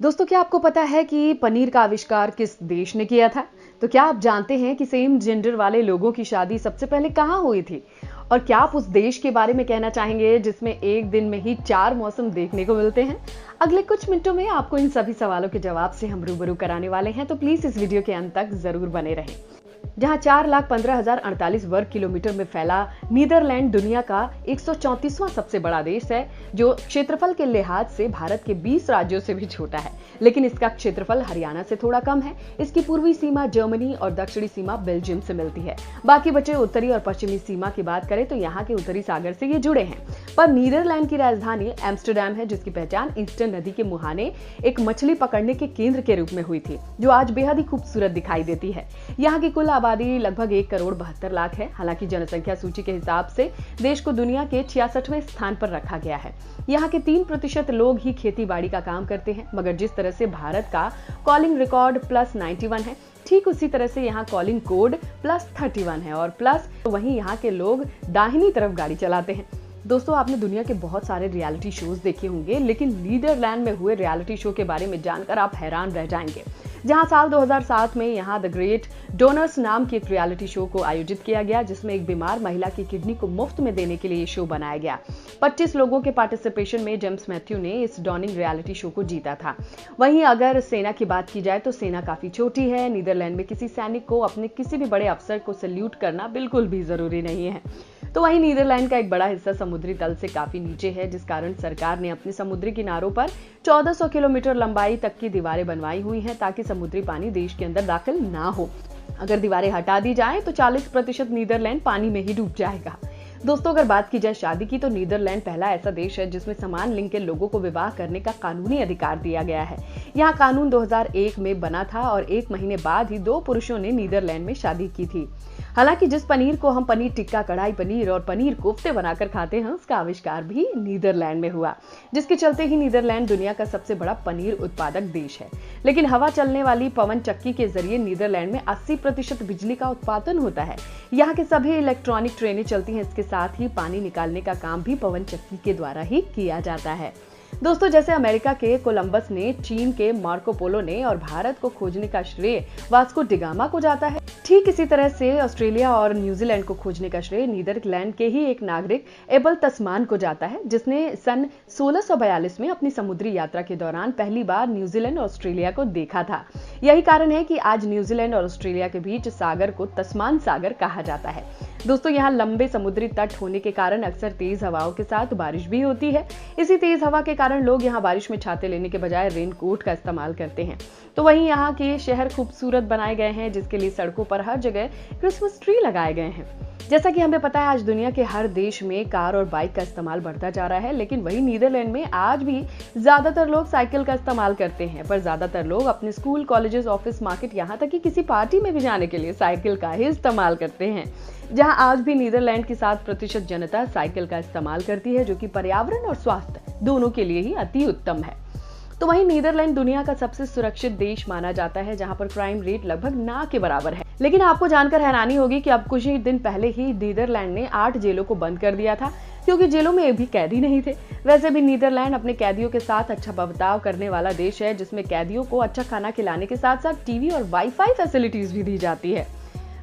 दोस्तों, क्या आपको पता है कि पनीर का आविष्कार किस देश ने किया था? तो क्या आप जानते हैं कि सेम जेंडर वाले लोगों की शादी सबसे पहले कहाँ हुई थी? और क्या आप उस देश के बारे में कहना चाहेंगे जिसमें एक दिन में ही 4 मौसम देखने को मिलते हैं? अगले कुछ मिनटों में आपको इन सभी सवालों के जवाब से हम रूबरू कराने वाले हैं, तो प्लीज इस वीडियो के अंत तक जरूर बने रहें। जहां 4,15,048 वर्ग किलोमीटर में फैला नीदरलैंड दुनिया का 134वां सबसे बड़ा देश है, जो क्षेत्रफल के लिहाज से भारत के 20 राज्यों से भी छोटा है, लेकिन इसका क्षेत्रफल हरियाणा से थोड़ा कम है। इसकी पूर्वी सीमा जर्मनी और दक्षिणी सीमा बेल्जियम से मिलती है। बाकी बचे उत्तरी और पश्चिमी सीमा की बात करें तो यहाँ के उत्तरी सागर से ये जुड़े हैं। पर नीदरलैंड की राजधानी एम्स्टर्डम है, जिसकी पहचान ईस्टर्न नदी के मुहाने एक मछली पकड़ने के केंद्र के रूप में हुई थी, जो आज बेहद ही खूबसूरत दिखाई देती है। यहाँ की कुल आबादी लगभग 1 करोड़ 72 लाख है। हालांकि जनसंख्या सूची के हिसाब से देश को दुनिया के 66वें स्थान पर रखा गया है। यहाँ के 3% लोग ही खेती बाड़ी का काम करते हैं, मगर जिस तरह से भारत का कॉलिंग रिकॉर्ड +91 है, ठीक उसी तरह से यहाँ कॉलिंग कोड +31 है और प्लस वहीं यहाँ के लोग दाहिनी तरफ गाड़ी चलाते हैं। दोस्तों, आपने दुनिया के बहुत सारे रियलिटी शोज देखे होंगे, लेकिन नीदरलैंड में हुए रियलिटी शो के बारे में जानकर आप हैरान रह जाएंगे। जहां साल 2007 में यहां द ग्रेट डोनर्स नाम की एक रियलिटी शो को आयोजित किया गया, जिसमें एक बीमार महिला की किडनी को मुफ्त में देने के लिए ये शो बनाया गया। 25 लोगों के पार्टिसिपेशन में जेम्स मैथ्यू ने इस डॉनिंग रियलिटी शो को जीता था। वहीं अगर सेना की बात की जाए तो सेना काफी छोटी है। नीदरलैंड में किसी सैनिक को अपने किसी भी बड़े अफसर को सैल्यूट करना बिल्कुल भी जरूरी नहीं है। तो वहीं नीदरलैंड का एक बड़ा हिस्सा समुद्री तल से काफी नीचे है, जिस कारण सरकार ने अपने समुद्री किनारों पर 1400 किलोमीटर लंबाई तक की दीवारें बनवाई हुई हैं, ताकि समुद्री पानी देश के अंदर दाखिल ना हो। अगर दीवारें हटा दी जाएं तो 40% नीदरलैंड पानी में ही डूब जाएगा। दोस्तों, अगर बात की जाए शादी की, तो नीदरलैंड पहला ऐसा देश है जिसमें समान लिंग के लोगों को विवाह करने का कानूनी अधिकार दिया गया है। यहाँ कानून 2001 में बना था और 1 महीने बाद ही 2 पुरुषों ने नीदरलैंड में शादी की थी। हालांकि जिस पनीर को हम पनीर टिक्का, कढ़ाई पनीर और पनीर कोफ्ते बनाकर खाते हैं, उसका आविष्कार भी नीदरलैंड में हुआ, जिसके चलते ही नीदरलैंड दुनिया का सबसे बड़ा पनीर उत्पादक देश है। लेकिन हवा चलने वाली पवन चक्की के जरिए नीदरलैंड में 80% बिजली का उत्पादन होता है। यहाँ के सभी इलेक्ट्रॉनिक ट्रेनें चलती हैं। इसके साथ ही पानी निकालने का काम भी पवन चक्की के द्वारा ही किया जाता है। दोस्तों, जैसे अमेरिका के कोलंबस ने, चीन के मार्को पोलो ने और भारत को खोजने का श्रेय वास्को डिगामा को जाता है, ठीक इसी तरह से ऑस्ट्रेलिया और न्यूजीलैंड को खोजने का श्रेय नीदरलैंड के ही एक नागरिक एबल तस्मान को जाता है, जिसने सन 1642 में अपनी समुद्री यात्रा के दौरान पहली बार न्यूजीलैंड और ऑस्ट्रेलिया को देखा था। यही कारण है कि आज न्यूजीलैंड और ऑस्ट्रेलिया के बीच सागर को तस्मान सागर कहा जाता है। दोस्तों, यहाँ लंबे समुद्री तट होने के कारण अक्सर तेज हवाओं के साथ बारिश भी होती है। इसी तेज हवा के कारण लोग यहाँ बारिश में छाते लेने के बजाय रेनकोट का इस्तेमाल करते हैं। तो वहीं यहाँ के शहर खूबसूरत बनाए गए हैं, जिसके लिए सड़कों पर हर जगह क्रिसमस ट्री लगाए गए हैं। जैसा कि हमें पता है, आज दुनिया के हर देश में कार और बाइक का इस्तेमाल बढ़ता जा रहा है, लेकिन वही नीदरलैंड में आज भी ज्यादातर लोग साइकिल का इस्तेमाल करते हैं। पर ज्यादातर लोग अपने स्कूल, कॉलेजेस, ऑफिस, मार्केट, यहाँ तक कि किसी पार्टी में भी जाने के लिए साइकिल का ही इस्तेमाल करते हैं। जहां आज भी नीदरलैंड की 7% जनता साइकिल का इस्तेमाल करती है, जो कि पर्यावरण और स्वास्थ्य दोनों के लिए ही अति उत्तम है। तो वहीं नीदरलैंड दुनिया का सबसे सुरक्षित देश माना जाता है, जहां पर क्राइम रेट लगभग ना के बराबर है। लेकिन आपको जानकर हैरानी होगी कि अब कुछ ही दिन पहले ही नीदरलैंड ने 8 जेलों को बंद कर दिया था, क्योंकि जेलों में एक भी कैदी नहीं थे। वैसे भी नीदरलैंड अपने कैदियों के साथ अच्छा बर्ताव करने वाला देश है, जिसमें कैदियों को अच्छा खाना खिलाने के साथ साथ टीवी और वाईफाई फैसिलिटीज भी दी जाती है।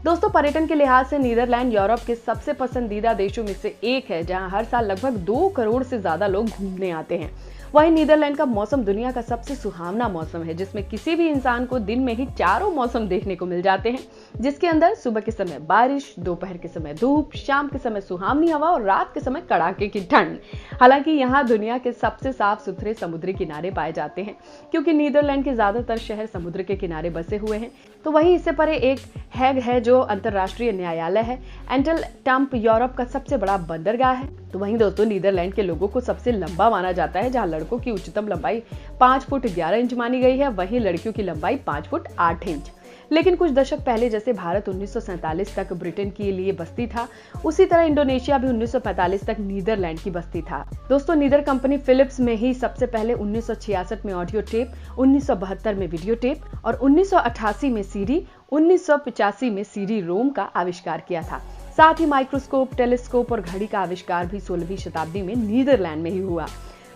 दोस्तों, पर्यटन के लिहाज से नीदरलैंड यूरोप के सबसे पसंदीदा देशों में से एक है, जहां हर साल लगभग 2 करोड़ से ज्यादा लोग घूमने आते हैं। वहीं नीदरलैंड का मौसम दुनिया का सबसे सुहावना मौसम है, जिसमें किसी भी इंसान को दिन में ही 4 मौसम देखने को मिल जाते हैं, जिसके अंदर सुबह के समय बारिश, दोपहर के समय धूप, शाम के समय सुहावनी हवा और रात के समय कड़ाके की ठंड। हालांकि यहाँ दुनिया के सबसे साफ सुथरे समुद्री किनारे पाए जाते हैं, क्योंकि नीदरलैंड के ज्यादातर शहर समुद्र के किनारे बसे हुए हैं। तो वहीं इससे परे एक हैग है, जो अंतरराष्ट्रीय न्यायालय है। एंटलटम्प यूरोप का सबसे बड़ा बंदरगाह है। तो वहीं दोस्तों, नीदरलैंड के लोगों को सबसे लंबा माना जाता है, जहां लड़कों की उच्चतम लंबाई 5 फुट 11 इंच मानी गई है, वहीं लड़कियों की लंबाई 5 फुट 8 इंच। लेकिन कुछ दशक पहले जैसे भारत 1947 तक ब्रिटेन के लिए बस्ती था, उसी तरह इंडोनेशिया भी 1945 तक नीदरलैंड की बस्ती था। दोस्तों, नीदर कंपनी फिलिप्स में ही सबसे पहले 1966 में ऑडियो टेप, 1972 में वीडियो टेप और 1988 में सीडी, 1985 में सीडी रोम का आविष्कार किया था। साथ ही माइक्रोस्कोप, टेलीस्कोप और घड़ी का आविष्कार भी 16वीं शताब्दी में नीदरलैंड में ही हुआ।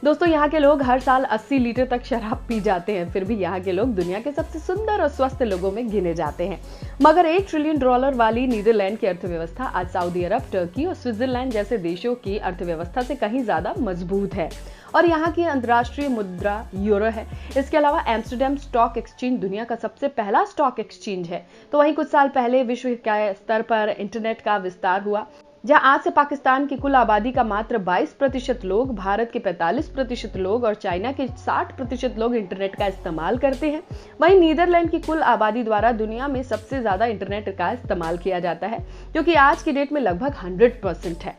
दोस्तों, यहाँ के लोग हर साल 80 लीटर तक शराब पी जाते हैं, फिर भी यहाँ के लोग दुनिया के सबसे सुंदर और स्वस्थ लोगों में गिने जाते हैं। मगर $1 ट्रिलियन वाली नीदरलैंड की अर्थव्यवस्था आज सऊदी अरब, टर्की और स्विट्जरलैंड जैसे देशों की अर्थव्यवस्था से कहीं ज्यादा मजबूत है और यहाँ की अंतर्राष्ट्रीय मुद्रा यूरो है। इसके अलावा एम्स्टरडेम स्टॉक एक्सचेंज दुनिया का सबसे पहला स्टॉक एक्सचेंज है। तो वहीं कुछ साल पहले विश्व के स्तर पर इंटरनेट का विस्तार हुआ, जहां आज से पाकिस्तान की कुल आबादी का मात्र 22% लोग, भारत के 45% लोग और चाइना के 60% लोग इंटरनेट का इस्तेमाल करते हैं। वहीं नीदरलैंड की कुल आबादी द्वारा दुनिया में सबसे ज्यादा इंटरनेट का इस्तेमाल किया जाता है, जो कि आज की डेट में लगभग 100% है।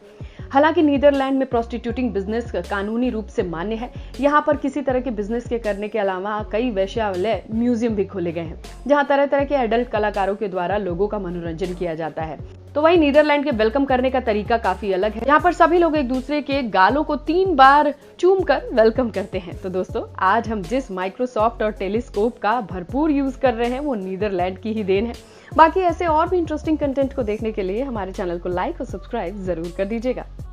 हालांकि नीदरलैंड में प्रोस्टिट्यूटिंग बिजनेस कानूनी रूप से मान्य है। यहाँ पर किसी तरह के बिजनेस के करने के अलावा कई वेश्यालय, म्यूजियम भी खोले गए हैं, जहाँ तरह तरह के एडल्ट कलाकारों के द्वारा लोगों का मनोरंजन किया जाता है। तो वहीं नीदरलैंड के वेलकम करने का तरीका काफी अलग है। यहाँ पर सभी लोग एक दूसरे के गालों को 3 बार चूम कर वेलकम करते हैं। तो दोस्तों, आज हम जिस माइक्रोसॉफ्ट और टेलीस्कोप का भरपूर यूज कर रहे हैं वो नीदरलैंड की ही देन है। बाकी ऐसे और भी इंटरेस्टिंग कंटेंट को देखने के लिए हमारे चैनल को लाइक और सब्सक्राइब जरूर कर दीजिएगा।